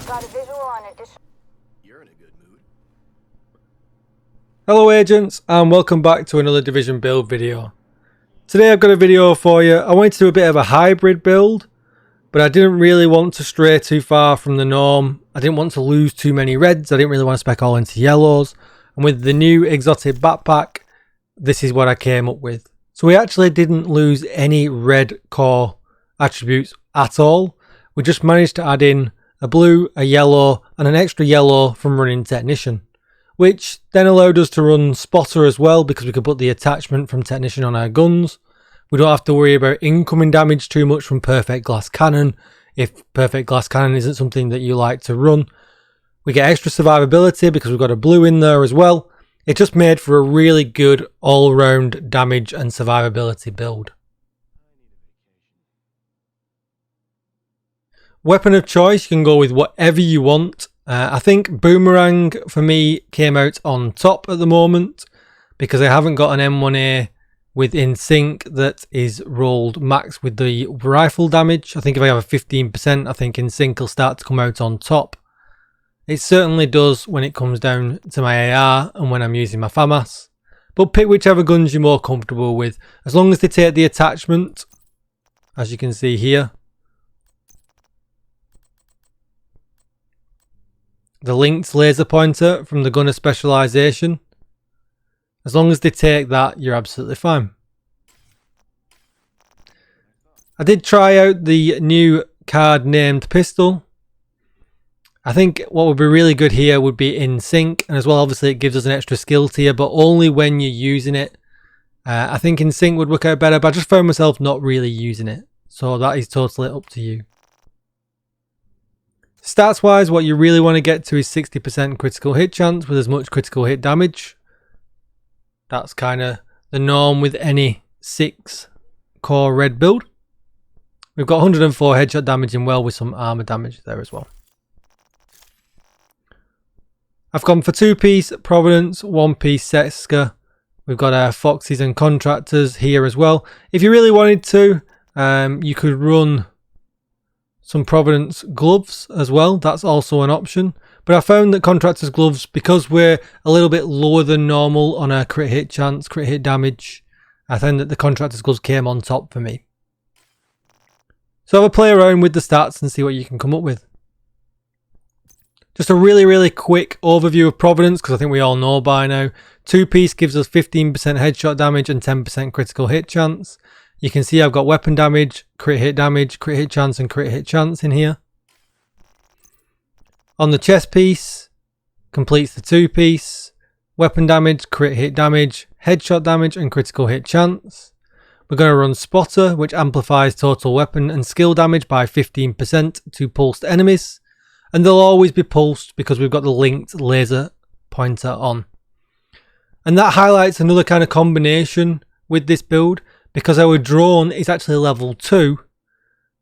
Got a visual on additional. You're in a good mood. Hello agents, and welcome back to another Division build video. Today I've got a video for you. I wanted to do a bit of a hybrid build, but I didn't really want to stray too far from the norm. I didn't want to lose too many reds. I didn't really want to spec all into yellows. And with the new exotic backpack, this is what I came up with. So we actually didn't lose any red core attributes at all. We just managed to add in a blue, a yellow, and an extra yellow from running Technician, which then allowed us to run Spotter as well because we could put the attachment from Technician on our guns. We don't have to worry about incoming damage too much from Perfect Glass Cannon if Perfect Glass Cannon isn't something that you like to run. We get extra survivability because we've got a blue in there as well. It just made for a really good all-round damage and survivability build. Weapon of choice, you can go with whatever you want. I think Boomerang for me came out on top at the moment because I haven't got an M1A with in sync that is rolled max with the rifle damage. I think if I have a 15%, I think in sync will start to come out on top. It certainly does when it comes down to my AR and when I'm using my FAMAS. But pick whichever guns you're more comfortable with, as long as they take the attachment, as you can see here. The linked laser pointer from the gunner specialization. As long as they take that, you're absolutely fine. I did try out the new card named pistol. I think what would be really good here would be in sync, and as well obviously it gives us an extra skill tier, but only when you're using it. I think in sync would work out better, but I just found myself not really using it. So that is totally up to you. Stats wise, what you really want to get to is 60% critical hit chance with as much critical hit damage. That's kind of the norm with any 6 core red build. We've got 104 headshot damage in well with some armor damage there as well. I've gone for 2-piece Providence, 1-piece Seska. We've got our Foxes and Contractors here as well. If you really wanted to, you could run some Providence gloves as well. That's also an option. But I found that Contractors gloves, because we're a little bit lower than normal on our crit hit chance, crit hit damage, I found that the Contractors gloves came on top for me. So have a play around with the stats and see what you can come up with. Just a really quick overview of Providence, because I think we all know by now. 2-piece gives us 15% headshot damage and 10% critical hit chance. You can see I've got weapon damage, crit hit chance and crit hit chance in here. On the chest piece, completes the 2-piece, weapon damage, crit hit damage, headshot damage and critical hit chance. We're going to run Spotter, which amplifies total weapon and skill damage by 15% to pulsed enemies. And they'll always be pulsed because we've got the linked laser pointer on. And that highlights another kind of combination with this build, because our drone is actually level 2,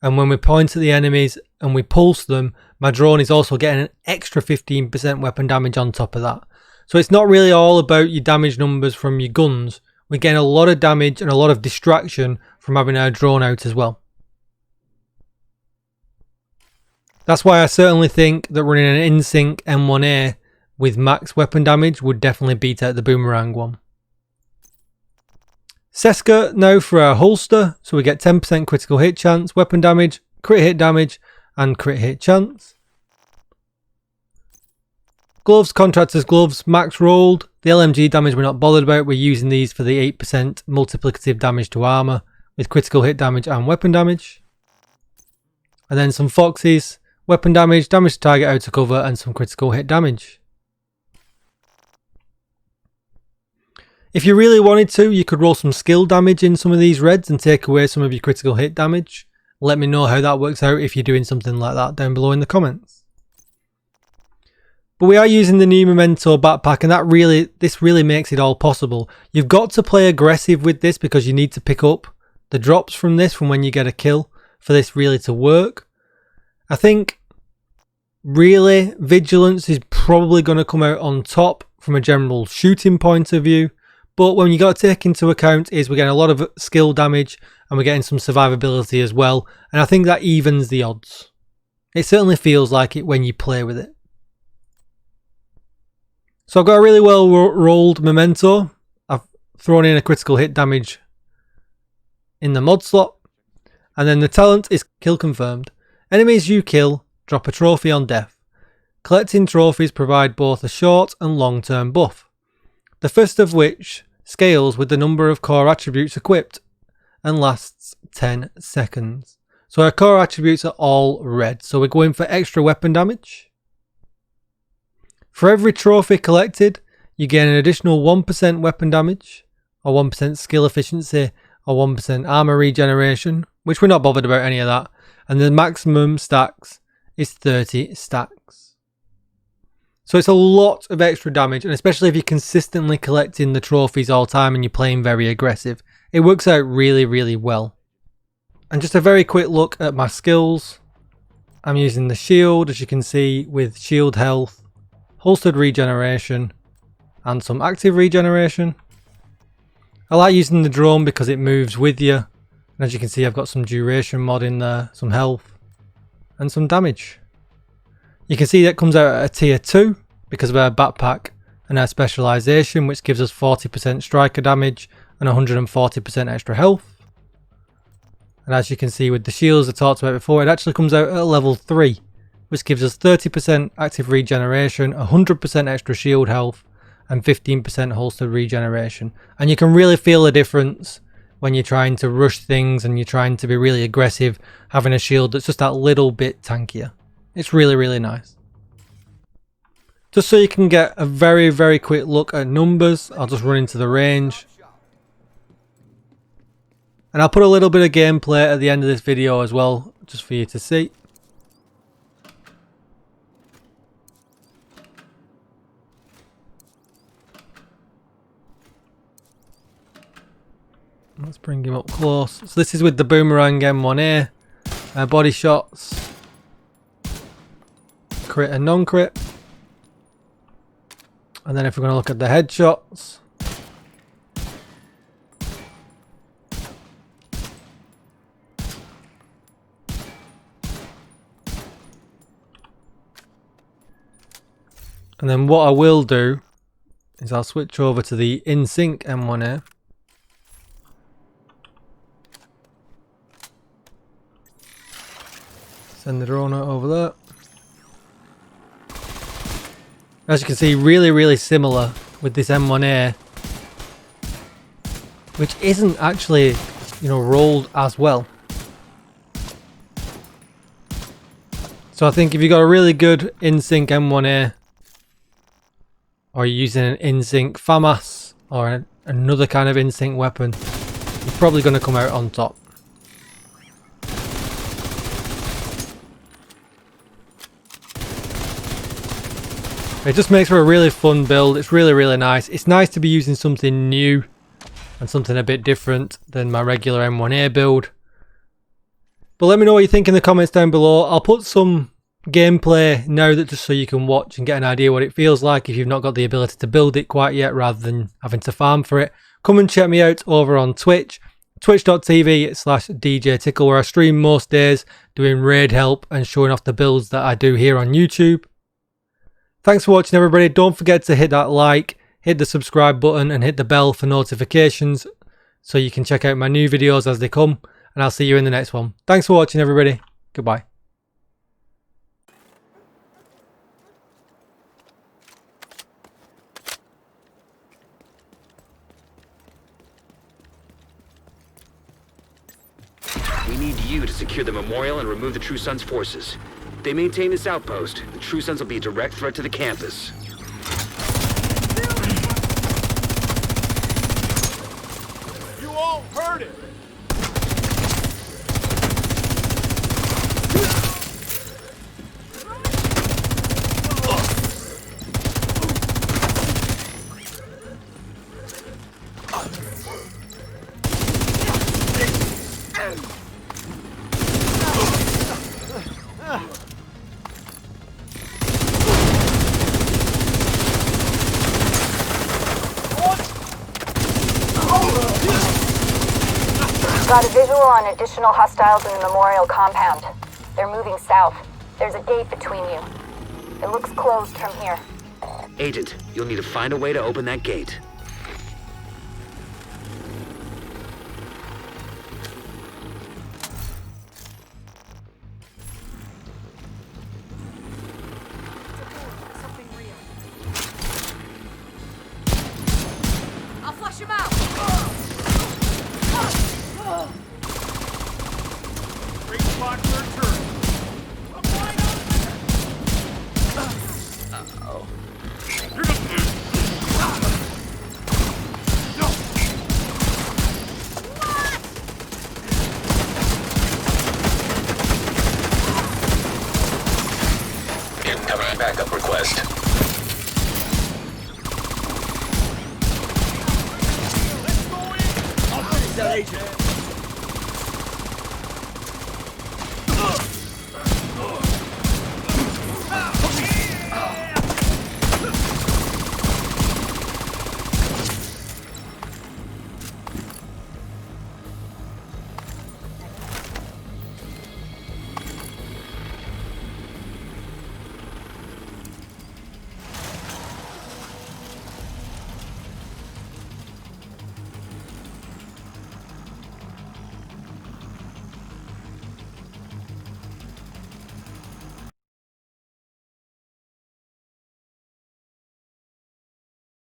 and when we point at the enemies and we pulse them, my drone is also getting an extra 15% weapon damage on top of that. So it's not really all about your damage numbers from your guns. We're getting a lot of damage and a lot of distraction from having our drone out as well. That's why I certainly think that running an in-sync M1A with max weapon damage would definitely beat out the Boomerang one. Seska now for our holster, so we get 10% critical hit chance, weapon damage, crit hit damage and crit hit chance. Gloves, Contractors gloves, max rolled. The LMG damage we're not bothered about, we're using these for the 8% multiplicative damage to armor with critical hit damage and weapon damage. And then some Foxes, weapon damage, damage to target out of cover and some critical hit damage. If you really wanted to, you could roll some skill damage in some of these reds and take away some of your critical hit damage. Let me know how that works out if you're doing something like that down below in the comments. But we are using the new Memento backpack, and this really makes it all possible. You've got to play aggressive with this because you need to pick up the drops from this from when you get a kill for this really to work. I think really Vigilance is probably going to come out on top from a general shooting point of view. But when you got to take into account is we're getting a lot of skill damage and we're getting some survivability as well. And I think that evens the odds. It certainly feels like it when you play with it. So I've got a really well rolled Memento. I've thrown in a critical hit damage in the mod slot. And then the talent is kill confirmed. Enemies you kill drop a trophy on death. Collecting trophies provide both a short and long term buff. The first of which scales with the number of core attributes equipped and lasts 10 seconds. So our core attributes are all red. So we're going for extra weapon damage. For every trophy collected, you gain an additional 1% weapon damage, or 1% skill efficiency, or 1% armor regeneration, which we're not bothered about any of that. And the maximum stacks is 30 stacks. So it's a lot of extra damage, and especially if you're consistently collecting the trophies all the time and you're playing very aggressive, it works out really, really well. And just a very quick look at my skills. I'm using the shield, as you can see, with shield health, holstered regeneration, and some active regeneration. I like using the drone because it moves with you. And as you can see, I've got some duration mod in there, some health, and some damage. You can see that comes out at a tier 2 because of our backpack and our specialization, which gives us 40% striker damage and 140% extra health. And as you can see with the shields I talked about before, it actually comes out at level 3, which gives us 30% active regeneration, 100% extra shield health, and 15% holstered regeneration. And you can really feel the difference when you're trying to rush things and you're trying to be really aggressive, having a shield that's just that little bit tankier. It's really, really nice. Just so you can get a very, very quick look at numbers, I'll just run into the range. And I'll put a little bit of gameplay at the end of this video as well, just for you to see. Let's bring him up close. So this is with the boomerang M1A, body shots, crit and non-crit. And then if we're going to look at the headshots, and then what I will do is I'll switch over to the in-sync M1A. Send the drone out over there. As you can see, really, really similar with this M1A, which isn't actually, rolled as well. So I think if you've got a really good in-sync M1A, or you're using an in-sync FAMAS, or another kind of in-sync weapon, you're probably going to come out on top. It just makes for a really fun build. It's really, really nice. It's nice to be using something new and something a bit different than my regular M1A build. But let me know what you think in the comments down below. I'll put some gameplay now, that just so you can watch and get an idea what it feels like if you've not got the ability to build it quite yet, rather than having to farm for it. Come and check me out over on Twitch, twitch.tv/DJTICKLE, where I stream most days doing raid help and showing off the builds that I do here on YouTube. Thanks for watching, everybody. Don't forget to hit that like, hit the subscribe button, and hit the bell for notifications so you can check out my new videos as they come. And I'll see you in the next one. Thanks for watching, everybody. Goodbye. We need you to secure the memorial and remove the True Sons' forces. If they maintain this outpost, the True Sons will be a direct threat to the campus. You all heard it! Got a visual on additional hostiles in the memorial compound. They're moving south. There's a gate between you. It looks closed from here. Agent, you'll need to find a way to open that gate. I'll flush him out! Great spot for a turn. I'm wide Incoming backup request. Let's go in. I'll finish that agent.